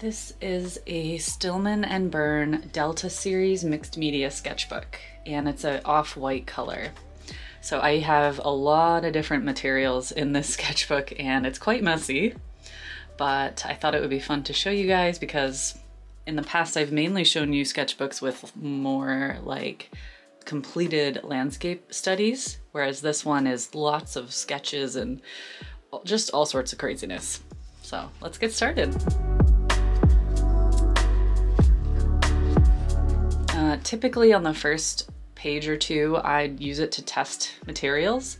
This is a Stillman Birn Delta series mixed media sketchbook, and it's an off-white color. So I have a lot of different materials in this sketchbook and it's quite messy, but I thought it would be fun to show you guys because in the past I've mainly shown you sketchbooks with more like completed landscape studies, whereas this one is lots of sketches and just all sorts of craziness. So let's get started. Typically on the first page or two, I'd use it to test materials.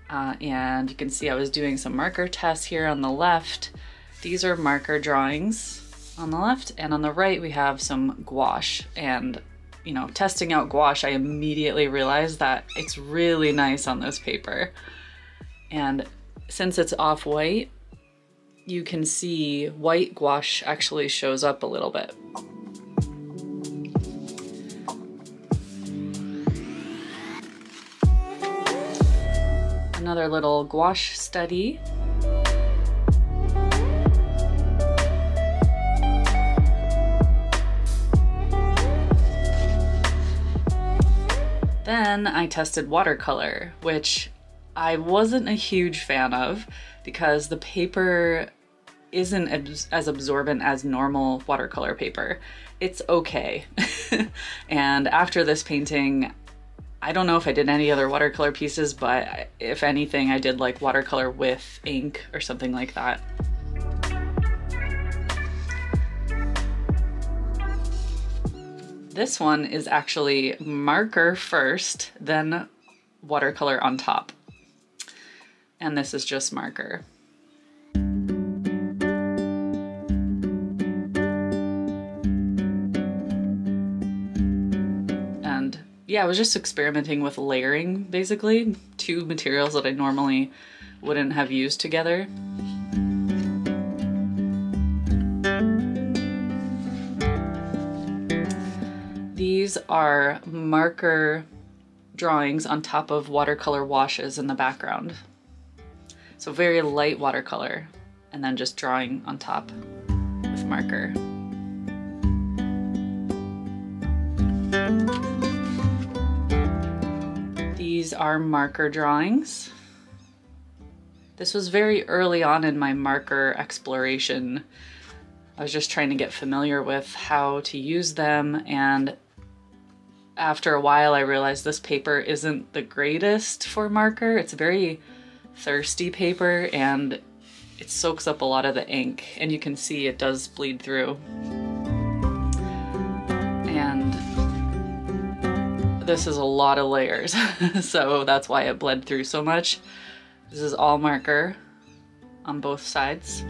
And you can see I was doing some marker tests here on the left. These are marker drawings on the left, and on the right we have some gouache. And you know, testing out gouache, I immediately realized that it's really nice on this paper. And since it's off-white, you can see white gouache actually shows up a little bit. Another little gouache study. Then I tested watercolor, which I wasn't a huge fan of because the paper isn't as absorbent as normal watercolor paper. It's okay. And after this painting, I don't know if I did any other watercolor pieces, but if anything, I did like watercolor with ink or something like that. This one is actually marker first, then watercolor on top. And this is just marker. Yeah, I was just experimenting with layering, basically. Two materials that I normally wouldn't have used together. These are marker drawings on top of watercolor washes in the background. So very light watercolor, and then just drawing on top with marker. These are marker drawings. This was very early on in my marker exploration. I was just trying to get familiar with how to use them, and after a while I realized this paper isn't the greatest for marker. It's a very thirsty paper and it soaks up a lot of the ink, and you can see it does bleed through. And this is a lot of layers, so that's why it bled through so much. This is all marker on both sides.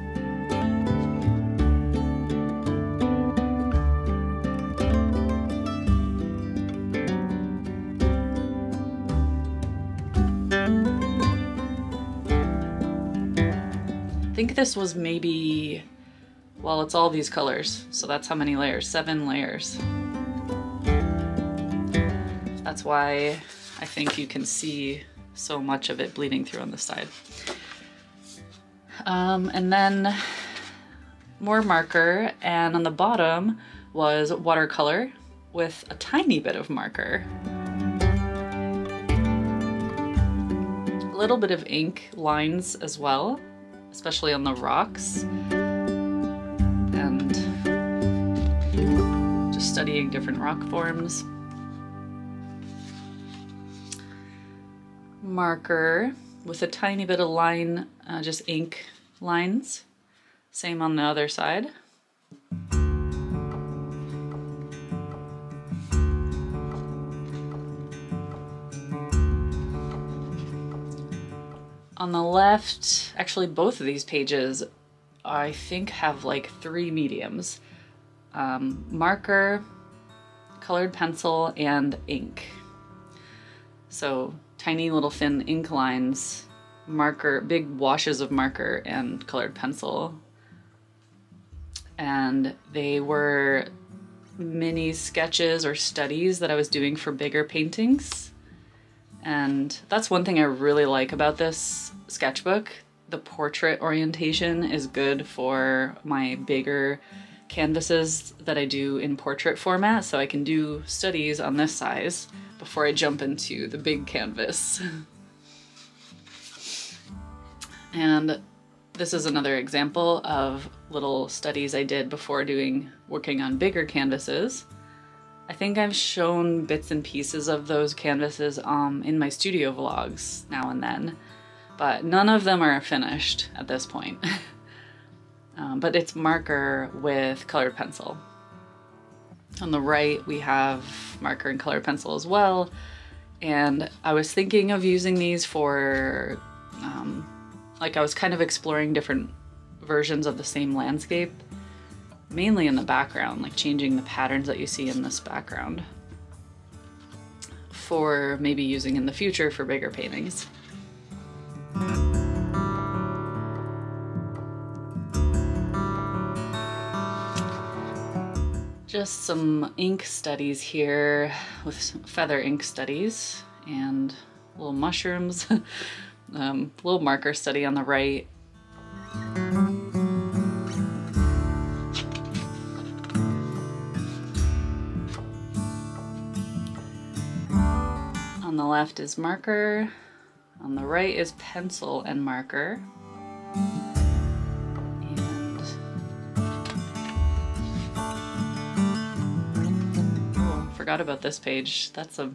I think this was maybe, well, it's all these colors, so that's how many layers, 7 layers. That's why I think you can see so much of it bleeding through on the side. And then more marker, and on the bottom was watercolor with a tiny bit of marker. A little bit of ink lines as well, especially on the rocks. And just studying different rock forms. Marker with a tiny bit of line, just ink lines. Same on the other side. On the left, actually both of these pages I think have like 3 mediums. Marker, colored pencil, and ink. So tiny little thin ink lines, marker, big washes of marker, and colored pencil. And they were mini sketches or studies that I was doing for bigger paintings. And that's one thing I really like about this sketchbook. The portrait orientation is good for my bigger canvases that I do in portrait format, so I can do studies on this size before I jump into the big canvas. And this is another example of little studies I did before working on bigger canvases. I think I've shown bits and pieces of those canvases in my studio vlogs now and then, but none of them are finished at this point. But it's marker with colored pencil. On the right we have marker and colored pencil as well, and I was thinking of using these for like I was kind of exploring different versions of the same landscape, mainly in the background, like changing the patterns that you see in this background for maybe using in the future for bigger paintings. Just some ink studies here with some feather ink studies and little mushrooms. Little marker study on the right. On the left is marker, on the right is pencil and marker. And oh, forgot about this page. That's a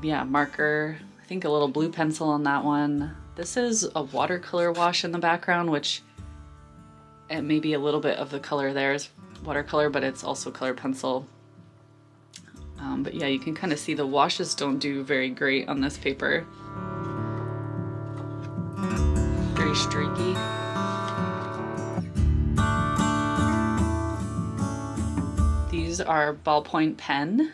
yeah, marker. I think a little blue pencil on that one. This is a watercolor wash in the background, which and maybe a little bit of the color there is watercolor, but it's also colored pencil. But yeah, you can kind of see the washes don't do very great on this paper. Very streaky. These are ballpoint pen.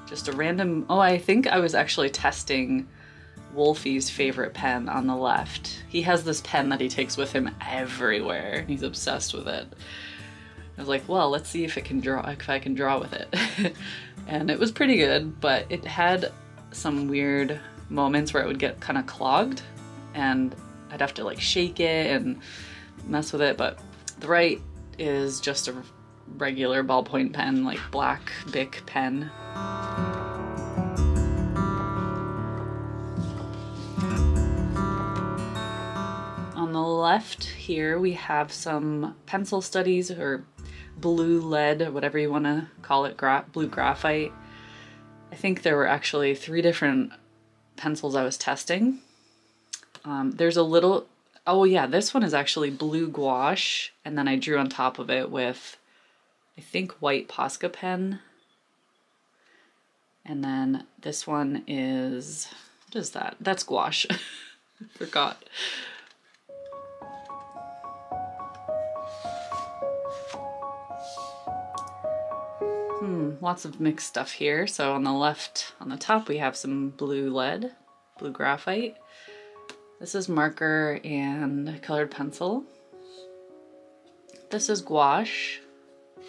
Just a random, oh, I think I was actually testing Wolfie's favorite pen on the left. He has this pen that he takes with him everywhere. He's obsessed with it. I was like, well, let's see if I can draw with it. And it was pretty good, but it had some weird moments where it would get kind of clogged and I'd have to like shake it and mess with it. But the right is just a regular ballpoint pen, like black Bic pen. On the left here we have some pencil studies, or blue lead, or whatever you want to call it, blue graphite. I think there were actually 3 different pencils I was testing. There's a little, oh yeah, this one is actually blue gouache, and then I drew on top of it with, I think, white Posca pen. And then this one is, what is that? That's gouache. Forgot. Lots of mixed stuff here. So on the left, on the top, we have some blue lead, blue graphite. This is marker and colored pencil. This is gouache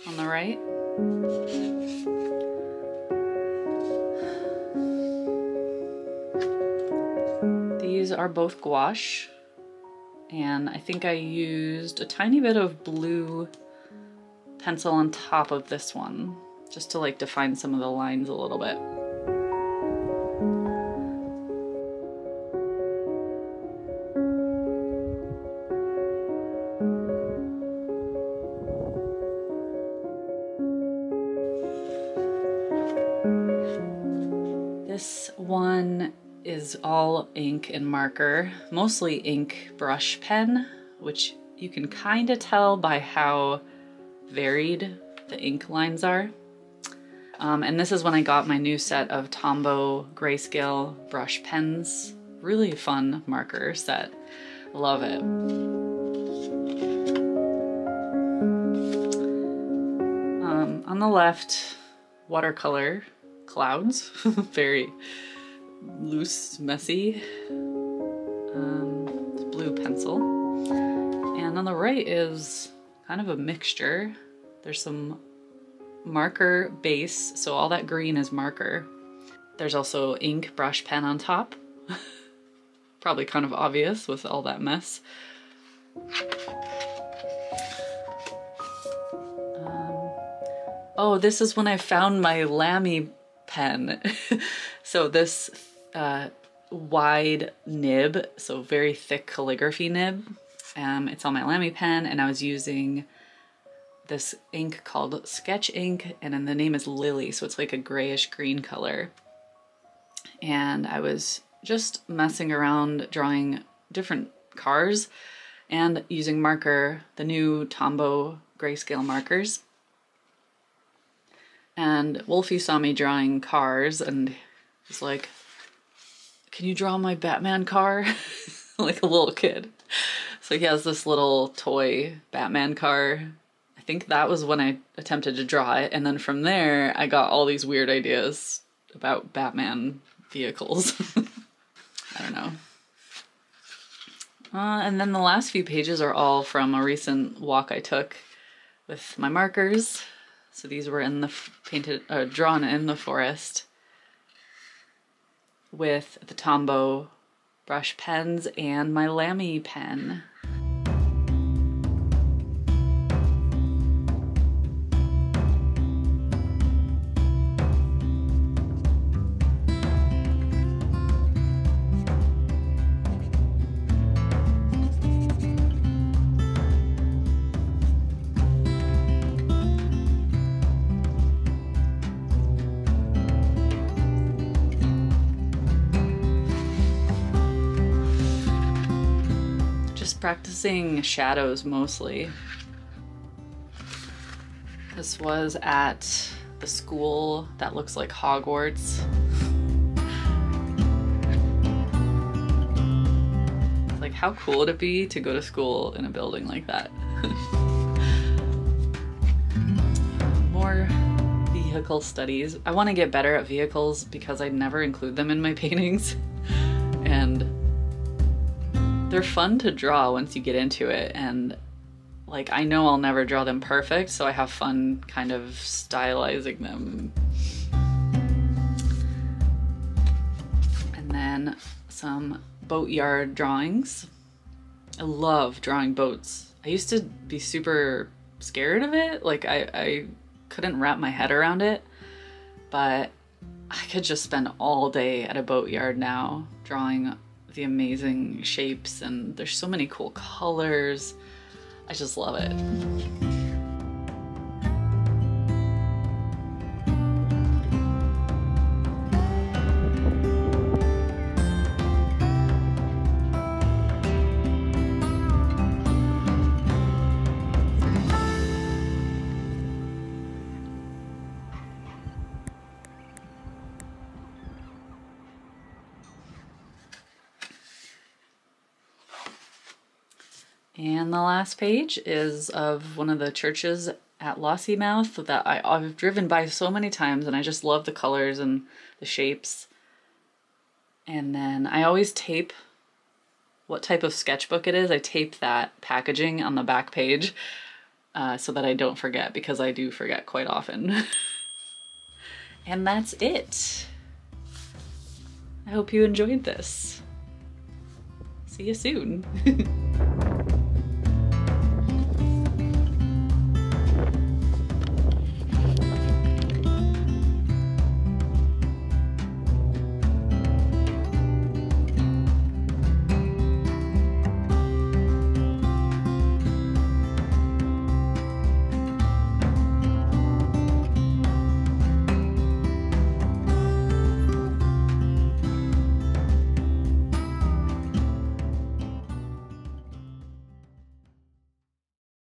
on the right. These are both gouache, and I think I used a tiny bit of blue pencil on top of this one, just to like define some of the lines a little bit. This one is all ink and marker, mostly ink brush pen, which you can kind of tell by how varied the ink lines are. And this is when I got my new set of Tombow grayscale brush pens. Really fun marker set. Love it. On the left, watercolor clouds. Very loose, messy. Blue pencil. And on the right is kind of a mixture. There's some marker base, so all that green is marker. There's also ink brush pen on top. Probably kind of obvious with all that mess. Oh, this is when I found my Lamy pen. So this wide nib, so very thick calligraphy nib. It's on my Lamy pen, and I was using this ink called Sketch ink, and then the name is Lily, so it's like a grayish green color. And I was just messing around drawing different cars and using marker, the new Tombow grayscale markers. And Wolfie saw me drawing cars and was like, "Can you draw my Batman car?" Like a little kid. So he has this little toy Batman car. I think that was when I attempted to draw it. And then from there, I got all these weird ideas about Batman vehicles. I don't know. And then the last few pages are all from a recent walk I took with my markers. So these were in the drawn in the forest with the Tombow brush pens and my Lamy pen. Practicing shadows mostly. This was at the school that looks like Hogwarts. Like, how cool would it be to go to school in a building like that? More vehicle studies. I want to get better at vehicles because I never include them in my paintings. And they're fun to draw once you get into it, and like I know I'll never draw them perfect, so I have fun kind of stylizing them. And then some boatyard drawings. I love drawing boats. I used to be super scared of it, like I couldn't wrap my head around it, but I could just spend all day at a boatyard now drawing the amazing shapes, and there's so many cool colors. I just love it. And the last page is of one of the churches at Lossiemouth that I've driven by so many times, and I just love the colors and the shapes. And then I always tape what type of sketchbook it is. I tape that packaging on the back page so that I don't forget, because I do forget quite often. And that's it. I hope you enjoyed this. See you soon.